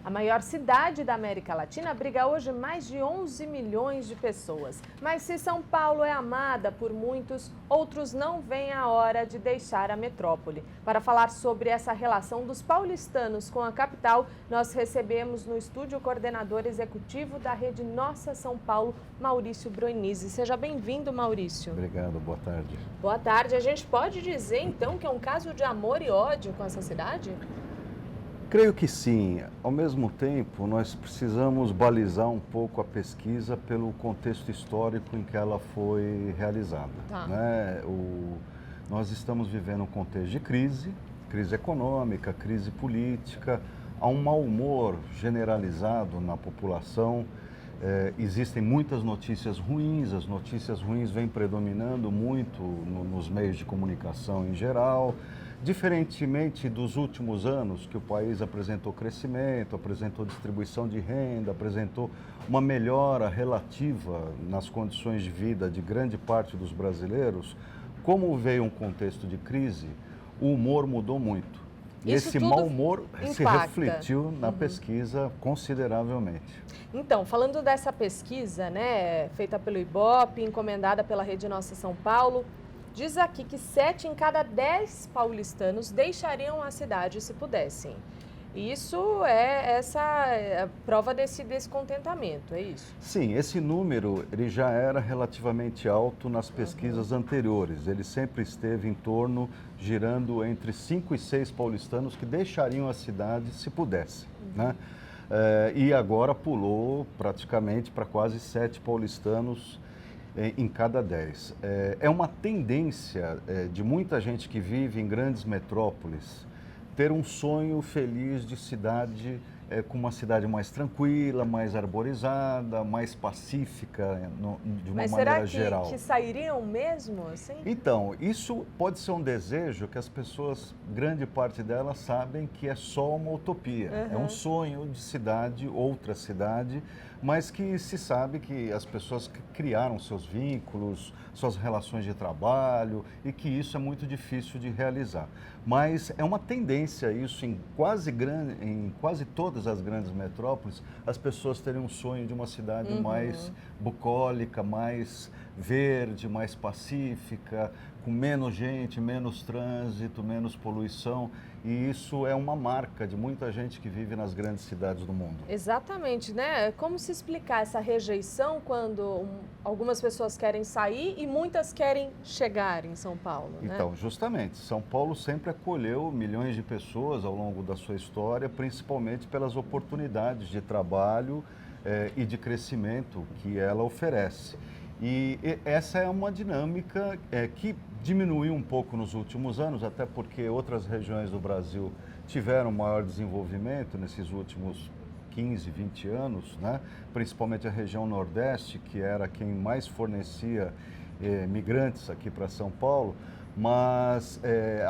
A maior cidade da América Latina abriga hoje mais de 11 milhões de pessoas. Mas se São Paulo é amada por muitos, outros não veem a hora de deixar a metrópole. Para falar sobre essa relação dos paulistanos com a capital, nós recebemos no estúdio o coordenador executivo da Rede Nossa São Paulo, Maurício Broinizzi. Seja bem-vindo, Maurício. Obrigado, boa tarde. Boa tarde. A gente pode dizer, então, que é um caso de amor e ódio com essa cidade? Creio que sim. Ao mesmo tempo, nós precisamos balizar um pouco a pesquisa pelo contexto histórico em que ela foi realizada. Tá. Nós estamos vivendo um contexto de crise econômica, crise política, há um mau humor generalizado na população. Existem muitas notícias ruins, as notícias ruins vêm predominando muito nos meios de comunicação em geral. Diferentemente dos últimos anos, que o país apresentou crescimento, apresentou distribuição de renda, apresentou uma melhora relativa nas condições de vida de grande parte dos brasileiros, como veio um contexto de crise, o humor mudou muito. E esse mau humor se refletiu na pesquisa consideravelmente. Então, falando dessa pesquisa, né, feita pelo Ibope, encomendada pela Rede Nossa São Paulo, diz aqui que 7 em cada 10 paulistanos deixariam a cidade se pudessem. Isso é a prova desse descontentamento, é isso? Sim, esse número ele já era relativamente alto nas pesquisas anteriores. Ele sempre esteve em torno, girando entre 5 e 6 paulistanos que deixariam a cidade se pudessem, né? E agora pulou praticamente para quase 7 paulistanos em cada 10. É uma tendência de muita gente que vive em grandes metrópoles ter um sonho feliz de cidade, com uma cidade mais tranquila, mais arborizada, mais pacífica, de uma maneira geral. Mas será que sairiam mesmo assim? Então, isso pode ser um desejo que as pessoas, grande parte delas, sabem que é só uma utopia. É um sonho de cidade, outra cidade, mas que se sabe que as pessoas criaram seus vínculos, suas relações de trabalho e que isso é muito difícil de realizar. Mas é uma tendência isso em quase todas as grandes metrópoles, as pessoas terem um sonho de uma cidade mais bucólica, mais verde, mais pacífica, com menos gente, menos trânsito, menos poluição. E isso é uma marca de muita gente que vive nas grandes cidades do mundo. Exatamente, né? Como se explicar essa rejeição quando algumas pessoas querem sair e muitas querem chegar em São Paulo, né? Então, justamente, São Paulo sempre acolheu milhões de pessoas ao longo da sua história, principalmente pelas oportunidades de trabalho e de crescimento que ela oferece. E essa é uma dinâmica que diminuiu um pouco nos últimos anos, até porque outras regiões do Brasil tiveram maior desenvolvimento nesses últimos 15, 20 anos, né? Principalmente a região Nordeste, que era quem mais fornecia migrantes aqui para São Paulo. Mas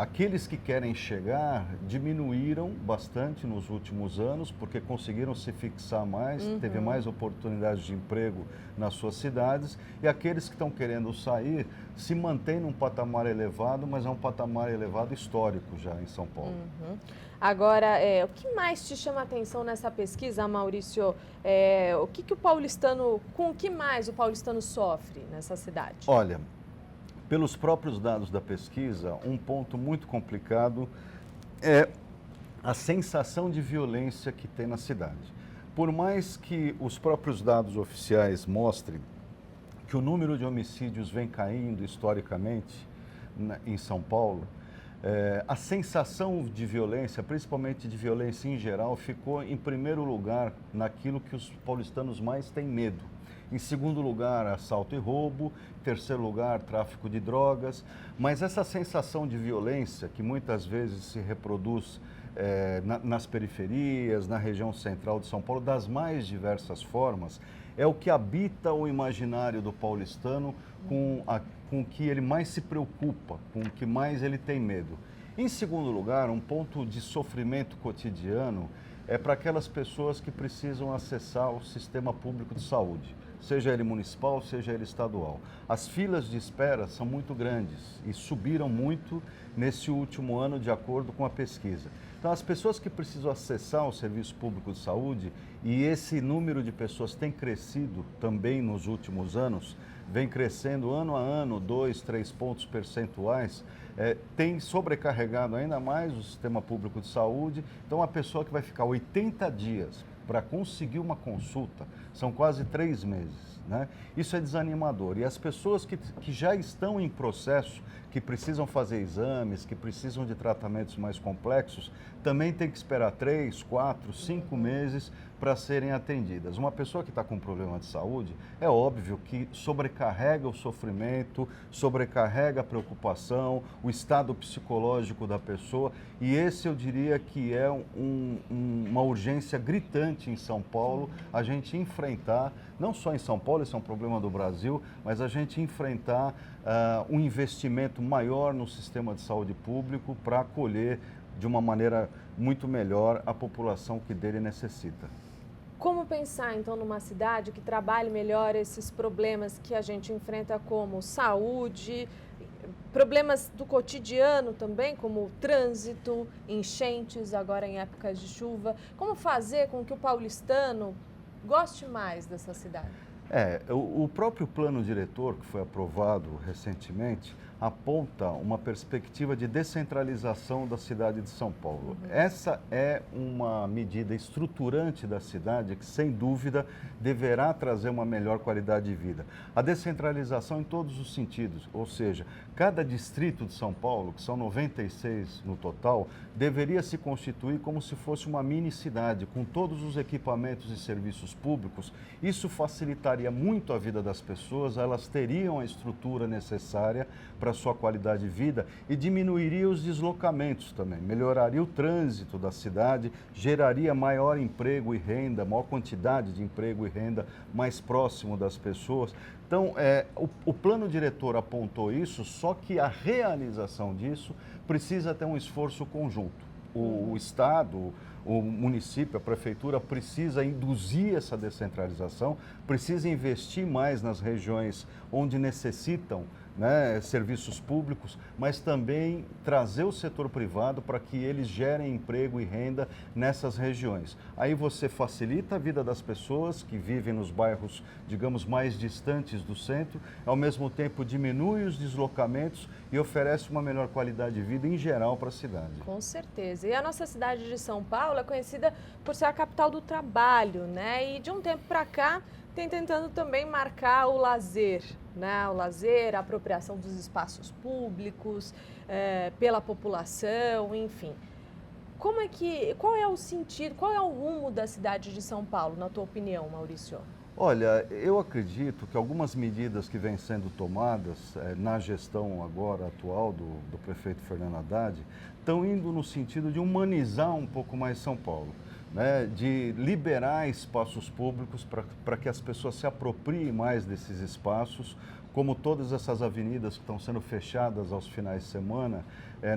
aqueles que querem chegar diminuíram bastante nos últimos anos, porque conseguiram se fixar mais, teve mais oportunidades de emprego nas suas cidades, e aqueles que estão querendo sair se mantêm num patamar elevado, mas é um patamar elevado histórico já em São Paulo. Agora, o que mais te chama a atenção nessa pesquisa, Maurício? Com o que mais o paulistano sofre nessa cidade? Olha, pelos próprios dados da pesquisa, um ponto muito complicado é a sensação de violência que tem na cidade. Por mais que os próprios dados oficiais mostrem que o número de homicídios vem caindo historicamente em São Paulo, a sensação de violência, principalmente de violência em geral, ficou em primeiro lugar naquilo que os paulistanos mais têm medo. Em segundo lugar, assalto e roubo. Em terceiro lugar, tráfico de drogas. Mas essa sensação de violência, que muitas vezes se reproduz nas periferias, na região central de São Paulo, das mais diversas formas, é o que habita o imaginário do paulistano, com o que ele mais se preocupa, com o que mais ele tem medo. Em segundo lugar, um ponto de sofrimento cotidiano é para aquelas pessoas que precisam acessar o sistema público de saúde, seja ele municipal, seja ele estadual. As filas de espera são muito grandes e subiram muito nesse último ano, de acordo com a pesquisa. Então, as pessoas que precisam acessar o serviço público de saúde, e esse número de pessoas tem crescido também nos últimos anos, vem crescendo ano a ano, 2, 3 pontos percentuais, tem sobrecarregado ainda mais o sistema público de saúde. Então, a pessoa que vai ficar 80 dias para conseguir uma consulta, são quase 3 meses, né? Isso é desanimador. E as pessoas que já estão em processo, que precisam fazer exames, que precisam de tratamentos mais complexos, também tem que esperar 3, 4, 5 meses para serem atendidas. Uma pessoa que está com problema de saúde, é óbvio que sobrecarrega o sofrimento, sobrecarrega a preocupação, o estado psicológico da pessoa, e esse eu diria que é uma urgência gritante em São Paulo, a gente enfrentar, não só em São Paulo, esse é um problema do Brasil, mas a gente enfrentar um investimento maior no sistema de saúde público para acolher de uma maneira muito melhor a população que dele necessita. Como pensar, então, numa cidade que trabalhe melhor esses problemas que a gente enfrenta, como saúde, problemas do cotidiano também, como trânsito, enchentes, agora em épocas de chuva? Como fazer com que o paulistano goste mais dessa cidade? O próprio plano diretor, que foi aprovado recentemente, aponta uma perspectiva de descentralização da cidade de São Paulo. Essa é uma medida estruturante da cidade que, sem dúvida, deverá trazer uma melhor qualidade de vida. A descentralização em todos os sentidos, ou seja, cada distrito de São Paulo, que são 96 no total, deveria se constituir como se fosse uma mini cidade, com todos os equipamentos e serviços públicos. Isso facilitaria muito a vida das pessoas, elas teriam a estrutura necessária para a sua qualidade de vida e diminuiria os deslocamentos também, melhoraria o trânsito da cidade, geraria maior emprego e renda, maior quantidade de emprego e renda mais próximo das pessoas. Então, o plano diretor apontou isso, só que a realização disso precisa ter um esforço conjunto. O Estado, o município, a prefeitura precisa induzir essa descentralização, precisa investir mais nas regiões onde necessitam, né, serviços públicos, mas também trazer o setor privado para que eles gerem emprego e renda nessas regiões. Aí você facilita a vida das pessoas que vivem nos bairros, digamos, mais distantes do centro, ao mesmo tempo diminui os deslocamentos e oferece uma melhor qualidade de vida em geral para a cidade. Com certeza. E a nossa cidade de São Paulo é conhecida por ser a capital do trabalho, né? E de um tempo para cá tem tentando também marcar o lazer, né? O lazer, a apropriação dos espaços públicos, pela população, enfim. Qual é o sentido, qual é o rumo da cidade de São Paulo, na tua opinião, Maurício? Olha, eu acredito que algumas medidas que vêm sendo tomadas na gestão agora atual do prefeito Fernando Haddad estão indo no sentido de humanizar um pouco mais São Paulo, né? De liberar espaços públicos para que as pessoas se apropriem mais desses espaços, como todas essas avenidas que estão sendo fechadas aos finais de semana,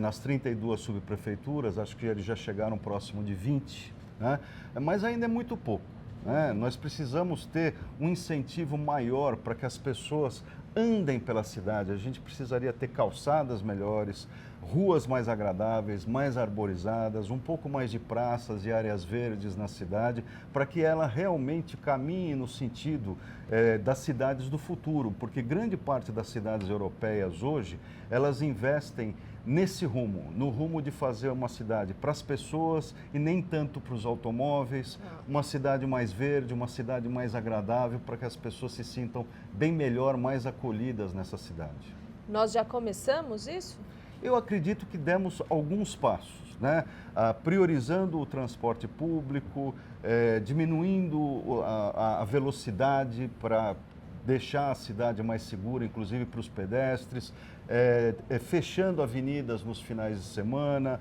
nas 32 subprefeituras, acho que eles já chegaram próximo de 20, né? Mas ainda é muito pouco. Nós precisamos ter um incentivo maior para que as pessoas andem pela cidade. A gente precisaria ter calçadas melhores, ruas mais agradáveis, mais arborizadas, um pouco mais de praças e áreas verdes na cidade, para que ela realmente caminhe no sentido das cidades do futuro, porque grande parte das cidades europeias hoje, elas investem nesse rumo, no rumo de fazer uma cidade para as pessoas e nem tanto para os automóveis, uma cidade mais verde, uma cidade mais agradável, para que as pessoas se sintam bem melhor, mais acolhidas nessa cidade. Nós já começamos isso? Eu acredito que demos alguns passos, né? Priorizando o transporte público, diminuindo a velocidade para deixar a cidade mais segura, inclusive para os pedestres, fechando avenidas nos finais de semana,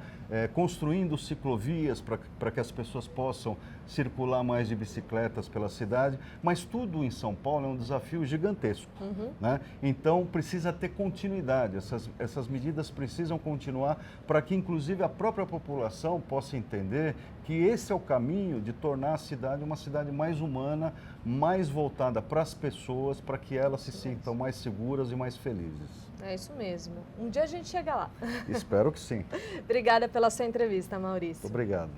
construindo ciclovias para que as pessoas possam circular mais de bicicletas pela cidade, mas tudo em São Paulo é um desafio gigantesco, né? Então precisa ter continuidade, essas medidas precisam continuar para que inclusive a própria população possa entender que esse é o caminho de tornar a cidade uma cidade mais humana, mais voltada para as pessoas, para que elas se sintam mais seguras e mais felizes. É isso mesmo. Um dia a gente chega lá. Espero que sim. Obrigada pela sua entrevista, Maurício. Obrigado.